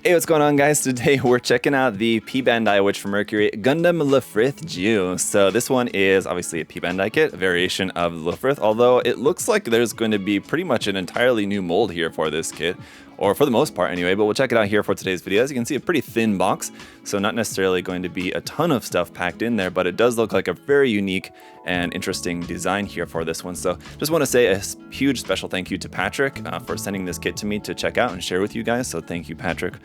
Hey, what's going on, guys? Today we're checking out the P-Bandai Witch from Mercury Gundam Lfrith Jiu. So this one is obviously a P-Bandai kit, a variation of Lfrith, although it looks like there's going to be pretty much an entirely new mold here for this kit, or for the most part anyway, but we'll check it out here for today's video. As you can see, a pretty thin box, so not necessarily going to be a ton of stuff packed in there, but it does look like a very unique and interesting design here for this one. So just want to say a huge special thank you to Patrick for sending this kit to me to check out and share with you guys. So thank you, Patrick,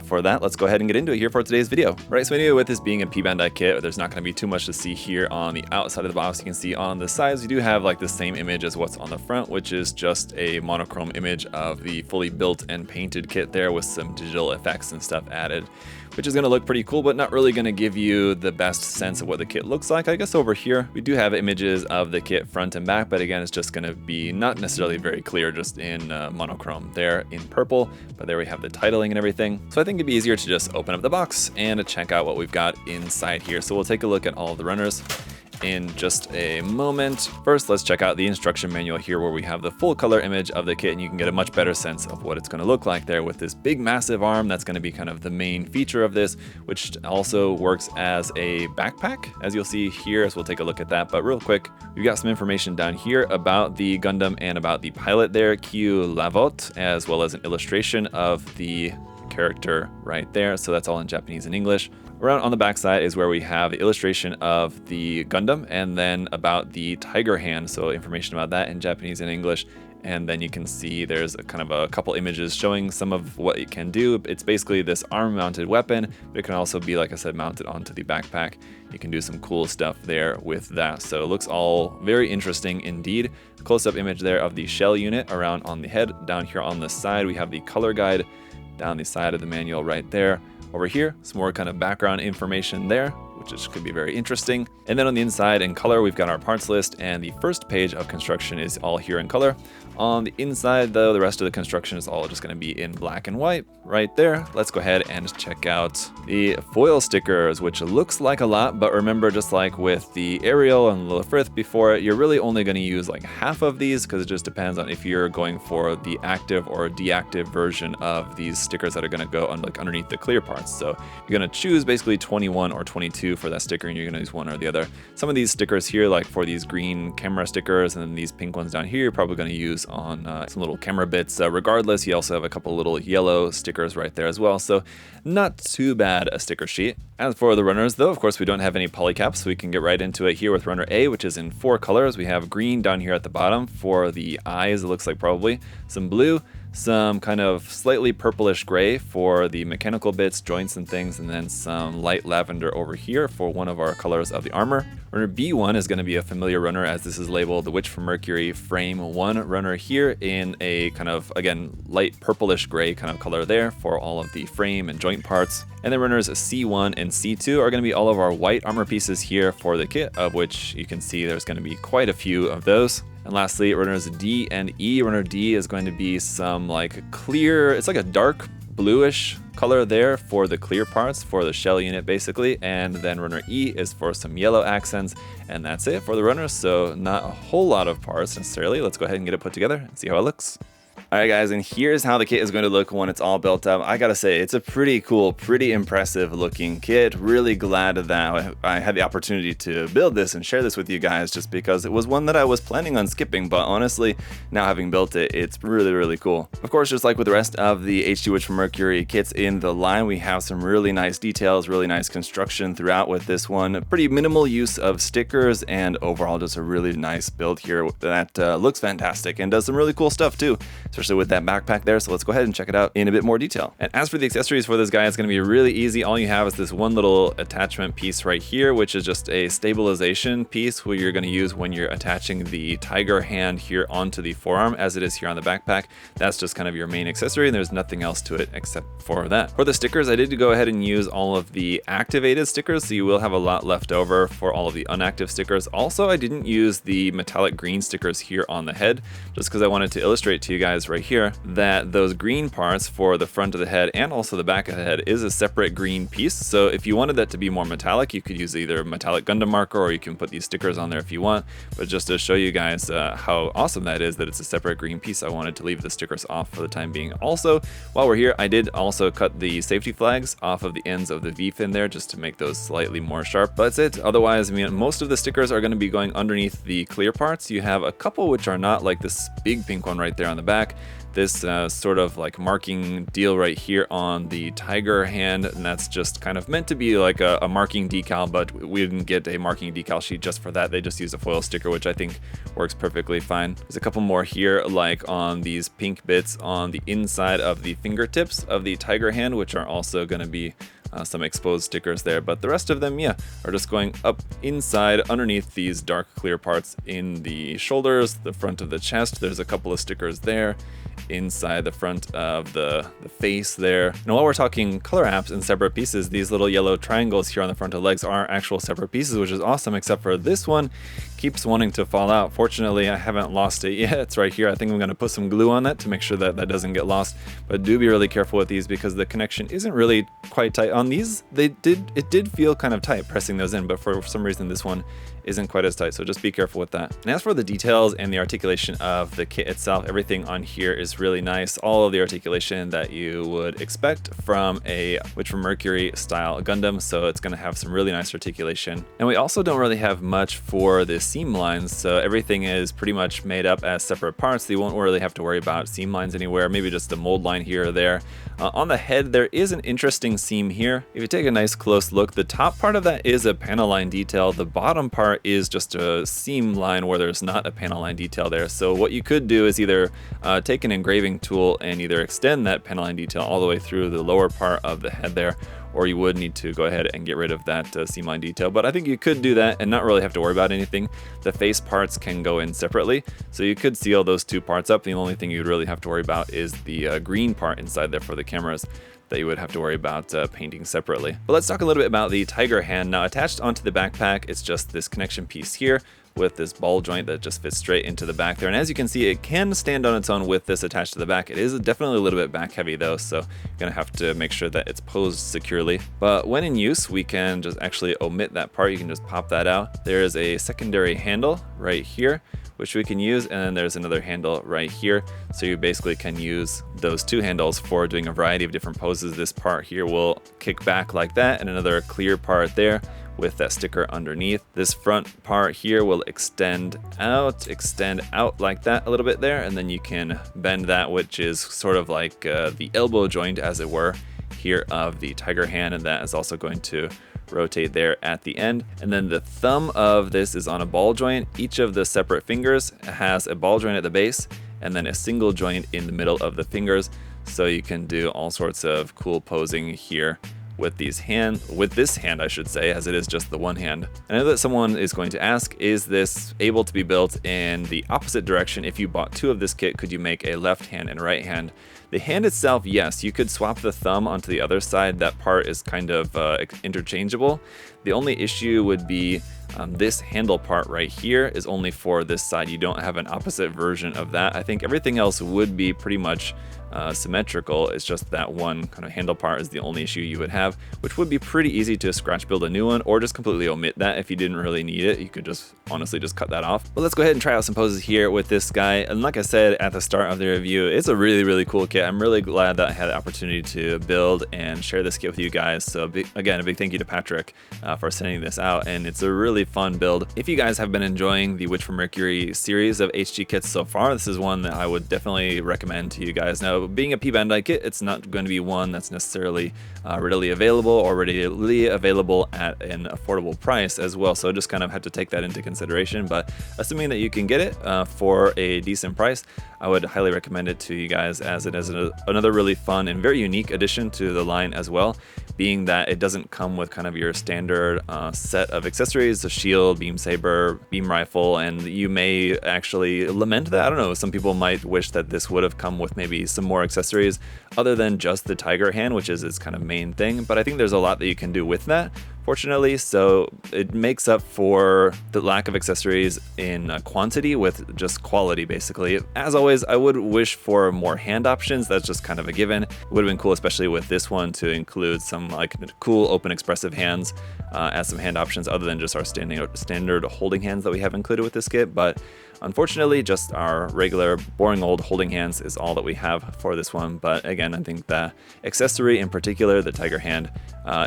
for that. Let's go ahead and get into it here for today's video. All right, so anyway, with this being a P-Bandai kit, there's not going to be too much to see here on the outside of the box. You can see on the sides, you do have like the same image as what's on the front, which is just a monochrome image of the fully built and painted kit there with some digital effects and stuff added, which is going to look pretty cool, but not really going to give you the best sense of what the kit looks like. I guess over here, we do have images of the kit front and back, but again, it's just going to be not necessarily very clear, just in monochrome there in purple, but there we have the titling and everything. So I think it'd be easier to just open up the box and check out what we've got inside here. So we'll take a look at all of the runners in just a moment. First, let's check out the instruction manual here where we have the full color image of the kit, and you can get a much better sense of what it's going to look like there with this big massive arm. That's going to be kind of the main feature of this, which also works as a backpack, as you'll see here, as we'll take a look at that. But real quick, we've got some information down here about the Gundam and about the pilot there, Q Lavot, as well as an illustration of the character right there. So that's all in Japanese and English. Around on the back side is where we have the illustration of the Gundam and then about the tiger hand, so information about that in Japanese and English. And then you can see there's a kind of a couple images showing some of what it can do. It's basically this arm-mounted weapon, but it can also be, like I said, mounted onto the backpack. You can do some cool stuff there with that. So it looks all very interesting indeed. A close-up image there of the shell unit around on the head. Down here on the side, we have the color guide down the side of the manual right there. Over here, some more kind of background information there, which could be very interesting. And then on the inside in color, we've got our parts list, and the first page of construction is all here in color. On the inside, though, the rest of the construction is all just going to be in black and white right there. Let's go ahead and check out the foil stickers, which looks like a lot, but remember, just like with the Ariel and Lfrith before it, you're really only going to use like half of these because it just depends on if you're going for the active or deactive version of these stickers that are going to go on, like underneath the clear parts. So you're going to choose basically 21 or 22 for that sticker, and you're going to use one or the other. Some of these stickers here, like for these green camera stickers and then these pink ones down here, you're probably going to use on some little camera bits. Regardless, you also have a couple little yellow stickers right there as well, so not too bad a sticker sheet. As for the runners, though, of course, we don't have any polycaps, so we can get right into it here with runner A, which is in 4 colors. We have green down here at the bottom for the eyes, it looks like probably, some blue, some kind of slightly purplish gray for the mechanical bits, joints and things, and then some light lavender over here for one of our colors of the armor. Runner B1 is going to be a familiar runner, as this is labeled the Witch from Mercury Frame 1 runner here in a kind of, again, light purplish gray kind of color there for all of the frame and joint parts. And then runners C1 and C2 are going to be all of our white armor pieces here for the kit, of which you can see there's going to be quite a few of those. And lastly, runners D and E. Runner D is going to be some like clear, it's like a dark bluish color there for the clear parts for the shell unit basically. And then runner E is for some yellow accents, and that's it for the runners. So not a whole lot of parts necessarily. Let's go ahead and get it put together and see how it looks. Alright guys, and here's how the kit is going to look when it's all built up. I gotta say, it's a pretty cool, pretty impressive looking kit. Really glad that I had the opportunity to build this and share this with you guys, just because it was one that I was planning on skipping, but honestly, now having built it, it's really, really cool. Of course, just like with the rest of the HD Witch from Mercury kits in the line, we have some really nice details, really nice construction throughout with this one. Pretty minimal use of stickers, and overall just a really nice build here that looks fantastic and does some really cool stuff too, especially with that backpack there. So let's go ahead and check it out in a bit more detail. And as for the accessories for this guy, it's going to be really easy. All you have is this one little attachment piece right here, which is just a stabilization piece where you're going to use when you're attaching the tiger hand here onto the forearm, as it is here on the backpack. That's just kind of your main accessory, and there's nothing else to it except for that. For the stickers, I did go ahead and use all of the activated stickers, so you will have a lot left over for all of the inactive stickers. Also, I didn't use the metallic green stickers here on the head, just because I wanted to illustrate to you guys guys right here that those green parts for the front of the head and also the back of the head is a separate green piece. So if you wanted that to be more metallic, you could use either metallic Gundam marker, or you can put these stickers on there if you want. But just to show you guys how awesome that is, that it's a separate green piece, I wanted to leave the stickers off for the time being. Also, while we're here, I did also cut the safety flags off of the ends of the V fin there just to make those slightly more sharp. But that's it. Otherwise, I mean, most of the stickers are going to be going underneath the clear parts. You have a couple which are not, like this big pink one right there on the back. This sort of like marking deal right here on the tiger hand, and that's just kind of meant to be like a marking decal, but we didn't get a marking decal sheet just for that. They just used a foil sticker, which I think works perfectly fine. There's a couple more here, like on these pink bits on the inside of the fingertips of the tiger hand, which are also going to be some exposed stickers there, but the rest of them, yeah, are just going up inside underneath these dark clear parts in the shoulders, the front of the chest. There's a couple of stickers there inside the front of the face there. And while we're talking color apps in separate pieces, these little yellow triangles here on the front of the legs are actual separate pieces, which is awesome, except for this one keeps wanting to fall out. Fortunately, I haven't lost it yet. It's right here. I think I'm going to put some glue on that to make sure that that doesn't get lost. But do be really careful with these because the connection isn't really quite tight. On these, it did feel kind of tight pressing those in, but for some reason this one isn't quite as tight, so just be careful with that. And as for the details and the articulation of the kit itself, everything on here is really nice. All of the articulation that you would expect from a Witch from Mercury style Gundam, so it's going to have some really nice articulation. And we also don't really have much for the seam lines, so everything is pretty much made up as separate parts, so you won't really have to worry about seam lines anywhere, maybe just a mold line here or there. On the head, there is an interesting seam here. If you take a nice close look, the top part of that is a panel line detail. The bottom part is just a seam line where there's not a panel line detail there. So what you could do is either take an engraving tool and either extend that panel line detail all the way through the lower part of the head there, or you would need to go ahead and get rid of that seam line detail. But I think you could do that and not really have to worry about anything. The face parts can go in separately, so you could seal those two parts up. The only thing you'd really have to worry about is the green part inside there for the cameras that you would have to worry about painting separately. But let's talk a little bit about the tiger hand. Now, attached onto the backpack, it's just this connection piece here with this ball joint that just fits straight into the back there. And as you can see, it can stand on its own with this attached to the back. It is definitely a little bit back heavy though, so you're gonna have to make sure that it's posed securely. But when in use, we can just actually omit that part. You can just pop that out. There is a secondary handle right here, which we can use, and then there's another handle right here. So you basically can use those two handles for doing a variety of different poses. This part here will kick back like that, and another clear part there with that sticker underneath. This front part here will extend out like that a little bit there, and then you can bend that, which is sort of like the elbow joint, as it were, here of the tiger hand, and that is also going to rotate there at the end. And then the thumb of this is on a ball joint. Each of the separate fingers has a ball joint at the base and then a single joint in the middle of the fingers, so you can do all sorts of cool posing here with this hand, I should say, as it is just the one hand. I know that someone is going to ask, is this able to be built in the opposite direction? If you bought two of this kit, could you make a left hand and right hand? The hand itself, yes, you could swap the thumb onto the other side. That part is kind of interchangeable. The only issue would be this handle part right here is only for this side. You don't have an opposite version of that. I think everything else would be pretty much symmetrical. It's just that one kind of handle part is the only issue you would have, which would be pretty easy to scratch build a new one, or just completely omit that if you didn't really need it. You could just honestly just cut that off. But let's go ahead and try out some poses here with this guy. And like I said at the start of the review, it's a really, really cool kit. I'm really glad that I had the opportunity to build and share this kit with you guys. So again, a big thank you to Patrick for sending this out, and it's a really fun build. If you guys have been enjoying the Witch from Mercury series of HG kits so far, this is one that I would definitely recommend to you guys. Now, being a P-Bandai kit, it's not going to be one that's necessarily readily available or readily available at an affordable price as well, so just kind of have to take that into consideration. But assuming that you can get it for a decent price, I would highly recommend it to you guys, as it is another really fun and very unique addition to the line as well, being that it doesn't come with kind of your standard set of accessories, a shield, beam saber, beam rifle, and you may actually lament that. I don't know, some people might wish that this would have come with maybe some more accessories other than just the tiger hand, which is its kind of main thing, but I think there's a lot that you can do with that unfortunately, so it makes up for the lack of accessories in quantity with just quality, basically. As always, I would wish for more hand options. That's just kind of a given. It would have been cool, especially with this one, to include some like cool open expressive hands as some hand options other than just our standard holding hands that we have included with this kit. But unfortunately, just our regular boring old holding hands is all that we have for this one. But again, I think the accessory in particular, the tiger hand,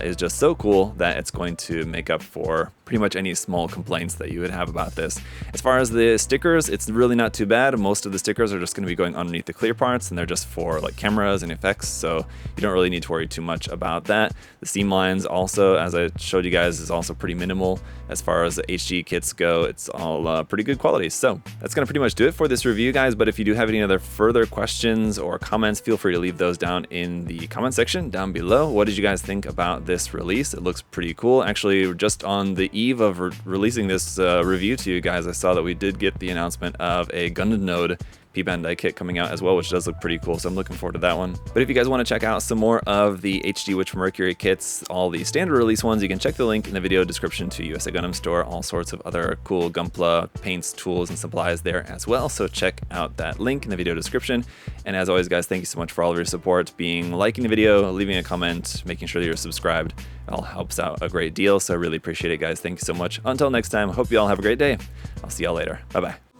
is just so cool that it's going to make up for pretty much any small complaints that you would have about this. As far as the stickers, it's really not too bad. Most of the stickers are just going to be going underneath the clear parts, and they're just for like cameras and effects, so you don't really need to worry too much about that. The seam lines also, as I showed you guys, is also pretty minimal. As far as the HG kits go, it's all pretty good quality. So that's going to pretty much do it for this review, guys. But if you do have any other further questions or comments, feel free to leave those down in the comment section down below. What did you guys think about this release? It looks pretty cool. Actually, just on the eve of releasing this review to you guys, I saw that we did get the announcement of a Gundam Node P-Bandai kit coming out as well, which does look pretty cool, so I'm looking forward to that one. But if you guys want to check out some more of the HG Witch from Mercury kits, all the standard release ones, you can check the link in the video description to USA Gundam Store. All sorts of other cool Gunpla paints, tools, and supplies there as well, so check out that link in the video description. And as always, guys, thank you so much for all of your support, liking the video, leaving a comment, making sure that you're subscribed. It all helps out a great deal, so I really appreciate it, guys. Thank you so much. Until next time, hope you all have a great day. I'll see y'all later. Bye-bye.